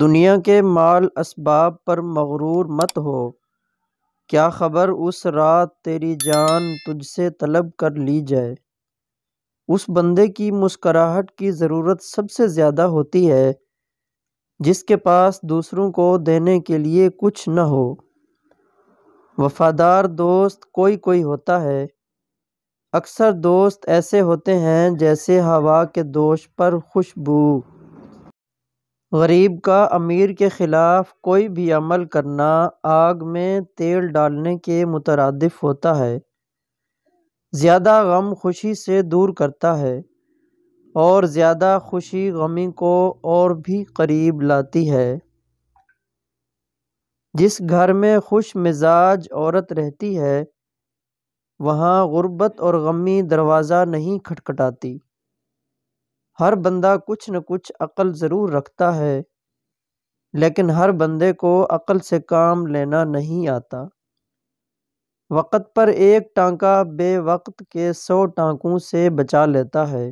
دنیا کے مال اسباب پر مغرور مت ہو، کیا خبر اس رات تیری جان تجھ سے طلب کر لی جائے۔ اس بندے کی مسکراہٹ کی ضرورت سب سے زیادہ ہوتی ہے جس کے پاس دوسروں کو دینے کے لیے کچھ نہ ہو۔ وفادار دوست کوئی کوئی ہوتا ہے، اکثر دوست ایسے ہوتے ہیں جیسے ہوا کے دوش پر خوشبو۔ غریب کا امیر کے خلاف کوئی بھی عمل کرنا آگ میں تیل ڈالنے کے مترادف ہوتا ہے۔ زیادہ غم خوشی سے دور کرتا ہے اور زیادہ خوشی غمی کو اور بھی قریب لاتی ہے۔ جس گھر میں خوش مزاج عورت رہتی ہے وہاں غربت اور غمی دروازہ نہیں کھٹکھٹاتی۔ ہر بندہ کچھ نہ کچھ عقل ضرور رکھتا ہے، لیکن ہر بندے کو عقل سے کام لینا نہیں آتا۔ وقت پر ایک ٹانکا بے وقت کے 100 ٹانکوں سے بچا لیتا ہے۔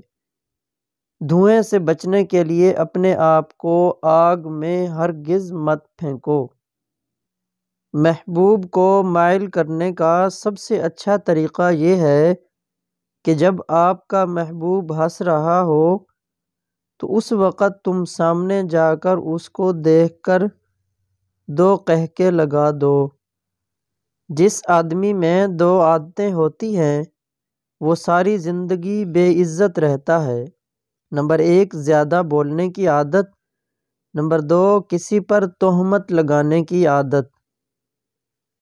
دھوئیں سے بچنے کے لیے اپنے آپ کو آگ میں ہرگز مت پھینکو۔ محبوب کو مائل کرنے کا سب سے اچھا طریقہ یہ ہے کہ جب آپ کا محبوب ہنس رہا ہو تو اس وقت تم سامنے جا کر اس کو دیکھ کر 2 قہقہے لگا دو۔ جس آدمی میں 2 عادتیں ہوتی ہیں وہ ساری زندگی بے عزت رہتا ہے۔ نمبر 1 زیادہ بولنے کی عادت، نمبر 2 کسی پر تہمت لگانے کی عادت۔